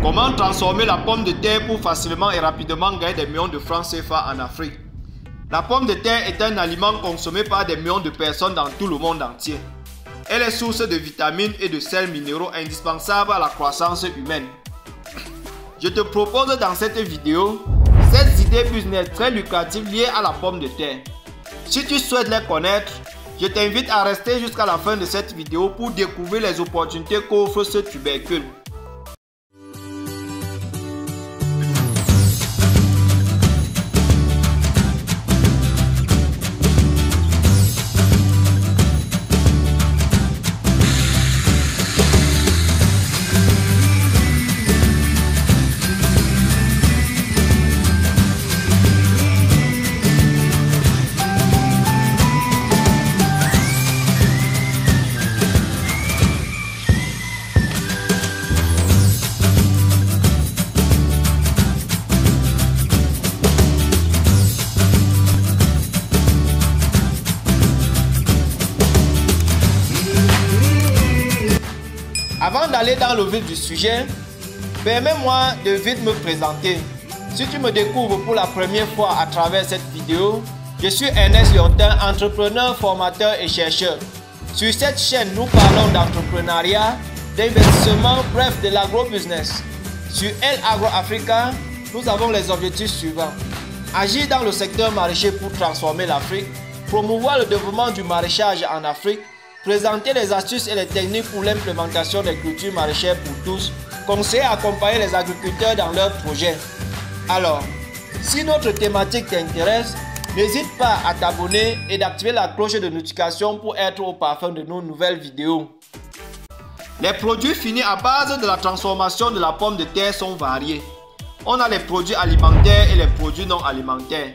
Comment transformer la pomme de terre pour facilement et rapidement gagner des millions de francs CFA en Afrique? La pomme de terre est un aliment consommé par des millions de personnes dans tout le monde entier. Elle est source de vitamines et de sels minéraux indispensables à la croissance humaine. Je te propose dans cette vidéo 7 idées business très lucratives liées à la pomme de terre. Si tu souhaites les connaître, je t'invite à rester jusqu'à la fin de cette vidéo pour découvrir les opportunités qu'offre ce tubercule. Avant d'aller dans le vif du sujet, permets-moi de vite me présenter. Si tu me découvres pour la première fois à travers cette vidéo, je suis Ernest Liontin, entrepreneur, formateur et chercheur. Sur cette chaîne, nous parlons d'entrepreneuriat, d'investissement, bref, de l'agro-business. Sur El Agro Africa, nous avons les objectifs suivants. Agir dans le secteur maraîcher pour transformer l'Afrique, promouvoir le développement du maraîchage en Afrique, présenter les astuces et les techniques pour l'implémentation des cultures maraîchères pour tous, conseiller et accompagner les agriculteurs dans leurs projets. Alors, si notre thématique t'intéresse, n'hésite pas à t'abonner et d'activer la cloche de notification pour être au parfum de nos nouvelles vidéos. Les produits finis à base de la transformation de la pomme de terre sont variés. On a les produits alimentaires et les produits non alimentaires.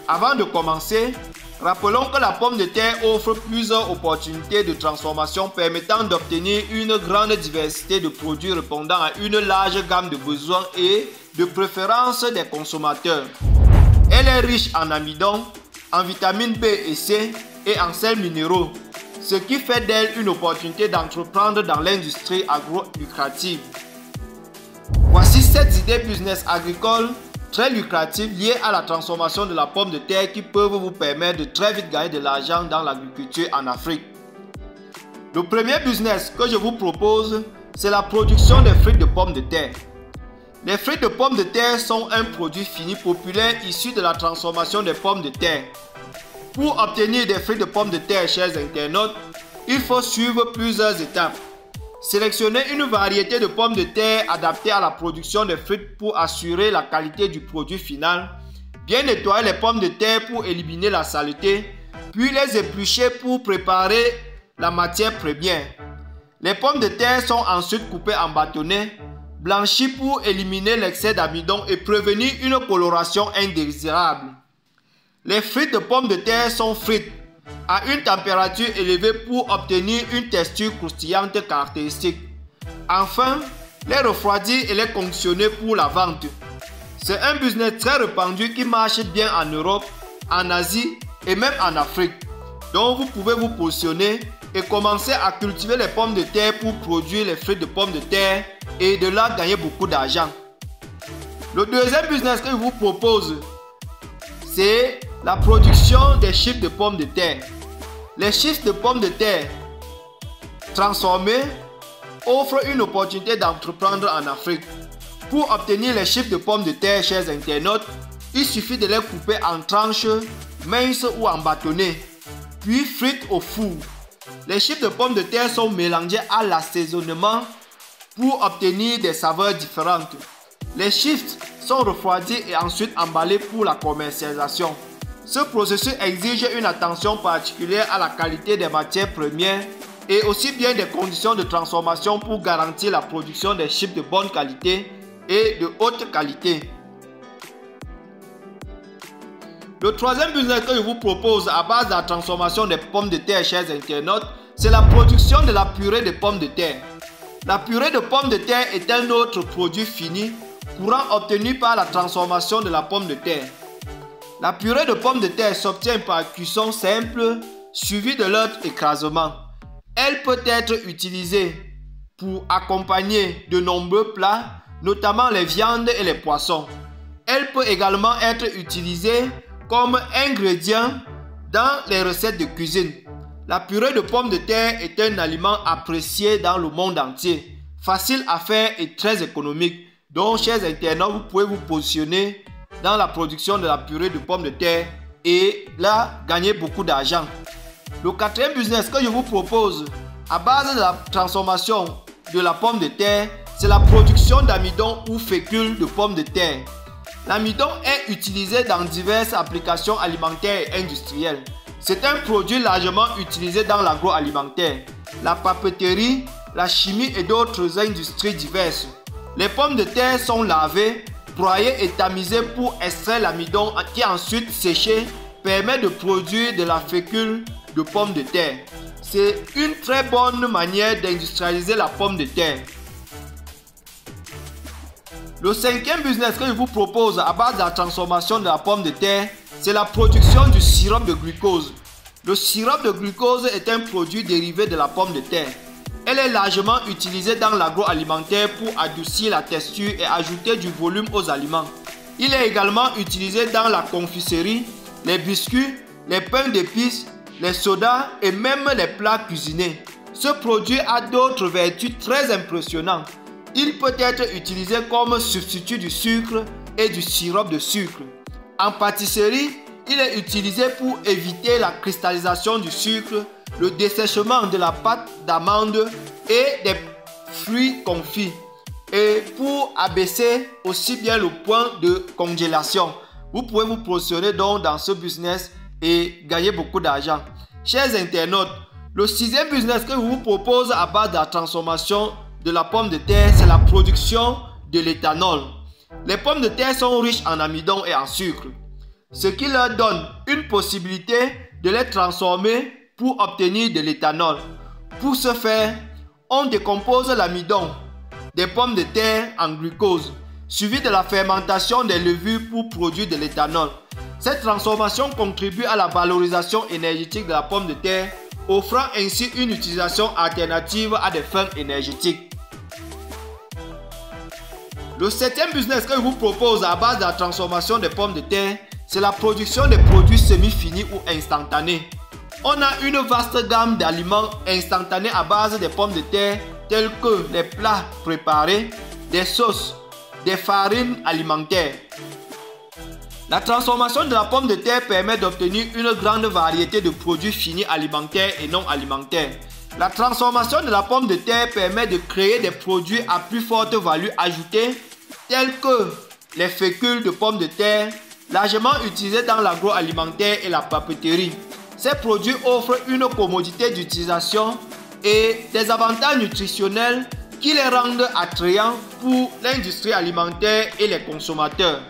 Avant de commencer, rappelons que la pomme de terre offre plusieurs opportunités de transformation permettant d'obtenir une grande diversité de produits répondant à une large gamme de besoins et de préférences des consommateurs. Elle est riche en amidon, en vitamines B et C et en sels minéraux, ce qui fait d'elle une opportunité d'entreprendre dans l'industrie agro-lucrative. Voici 7 idées business agricoles très lucratives liées à la transformation de la pomme de terre qui peuvent vous permettre de très vite gagner de l'argent dans l'agriculture en Afrique. Le premier business que je vous propose, c'est la production des fruits de pommes de terre. Les fruits de pommes de terre sont un produit fini populaire issu de la transformation des pommes de terre. Pour obtenir des fruits de pommes de terre, chers internautes, il faut suivre plusieurs étapes. Sélectionnez une variété de pommes de terre adaptée à la production des fruits pour assurer la qualité du produit final. Bien nettoyer les pommes de terre pour éliminer la saleté, puis les éplucher pour préparer la matière première. Les pommes de terre sont ensuite coupées en bâtonnets, blanchies pour éliminer l'excès d'amidon et prévenir une coloration indésirable. Les frites de pommes de terre sont frites à une température élevée pour obtenir une texture croustillante caractéristique. Enfin, les refroidir et les conditionner pour la vente. C'est un business très répandu qui marche bien en Europe, en Asie et même en Afrique. Donc vous pouvez vous positionner et commencer à cultiver les pommes de terre pour produire les fruits de pommes de terre et de là gagner beaucoup d'argent. Le deuxième business que je vous propose, c'est la production des chips de pommes de terre. Les chips de pommes de terre transformés offrent une opportunité d'entreprendre en Afrique. Pour obtenir les chips de pommes de terre, chers internautes, il suffit de les couper en tranches minces ou en bâtonnets, puis frites au four. Les chips de pommes de terre sont mélangés à l'assaisonnement pour obtenir des saveurs différentes. Les chips sont refroidis et ensuite emballés pour la commercialisation. Ce processus exige une attention particulière à la qualité des matières premières et aussi bien des conditions de transformation pour garantir la production des chips de bonne qualité et de haute qualité. Le troisième business que je vous propose à base de la transformation des pommes de terre, chers internautes, c'est la production de la purée de pommes de terre. La purée de pommes de terre est un autre produit fini courant obtenu par la transformation de la pomme de terre. La purée de pommes de terre s'obtient par cuisson simple suivie de leur écrasement. Elle peut être utilisée pour accompagner de nombreux plats, notamment les viandes et les poissons. Elle peut également être utilisée comme ingrédient dans les recettes de cuisine. La purée de pommes de terre est un aliment apprécié dans le monde entier, facile à faire et très économique. Donc, chers internautes, vous pouvez vous positionner dans la production de la purée de pommes de terre et là, gagner beaucoup d'argent. Le quatrième business que je vous propose, à base de la transformation de la pomme de terre, c'est la production d'amidon ou fécule de pommes de terre. L'amidon est utilisé dans diverses applications alimentaires et industrielles. C'est un produit largement utilisé dans l'agroalimentaire, la papeterie, la chimie et d'autres industries diverses. Les pommes de terre sont lavées, broyées et tamisées pour extraire l'amidon qui ensuite séché permet de produire de la fécule de pommes de terre. C'est une très bonne manière d'industrialiser la pomme de terre. Le cinquième business que je vous propose à base de la transformation de la pomme de terre, c'est la production du sirop de glucose. Le sirop de glucose est un produit dérivé de la pomme de terre. Elle est largement utilisée dans l'agroalimentaire pour adoucir la texture et ajouter du volume aux aliments. Il est également utilisé dans la confiserie, les biscuits, les pains d'épices, les sodas et même les plats cuisinés. Ce produit a d'autres vertus très impressionnantes. Il peut être utilisé comme substitut du sucre et du sirop de sucre. En pâtisserie, il est utilisé pour éviter la cristallisation du sucre, le dessèchement de la pâte d'amande et des fruits confits et pour abaisser aussi bien le point de congélation. Vous pouvez vous positionner donc dans ce business et gagner beaucoup d'argent. Chers internautes, le sixième business que je vous propose à base de la transformation de la pomme de terre, c'est la production de l'éthanol. Les pommes de terre sont riches en amidon et en sucre, ce qui leur donne une possibilité de les transformer pour obtenir de l'éthanol. Pour ce faire, on décompose l'amidon des pommes de terre en glucose, suivi de la fermentation des levures pour produire de l'éthanol. Cette transformation contribue à la valorisation énergétique de la pomme de terre, offrant ainsi une utilisation alternative à des fins énergétiques. Le septième business que je vous propose à base de la transformation des pommes de terre, c'est la production de produits semi-finis ou instantanés. On a une vaste gamme d'aliments instantanés à base de pommes de terre tels que les plats préparés, des sauces, des farines alimentaires. La transformation de la pomme de terre permet d'obtenir une grande variété de produits finis alimentaires et non alimentaires. La transformation de la pomme de terre permet de créer des produits à plus forte valeur ajoutée tels que les fécules de pommes de terre, largement utilisés dans l'agroalimentaire et la papeterie. Ces produits offrent une commodité d'utilisation et des avantages nutritionnels qui les rendent attrayants pour l'industrie alimentaire et les consommateurs.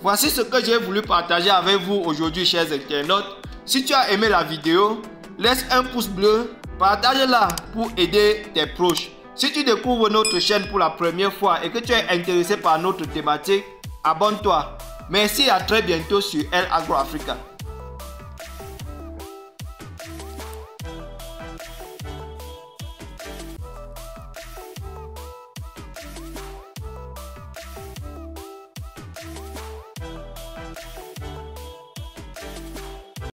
Voici ce que j'ai voulu partager avec vous aujourd'hui, chers internautes. Si tu as aimé la vidéo, laisse un pouce bleu, partage-la pour aider tes proches. Si tu découvres notre chaîne pour la première fois et que tu es intéressé par notre thématique, abonne-toi. Merci et à très bientôt sur El Agro Africa.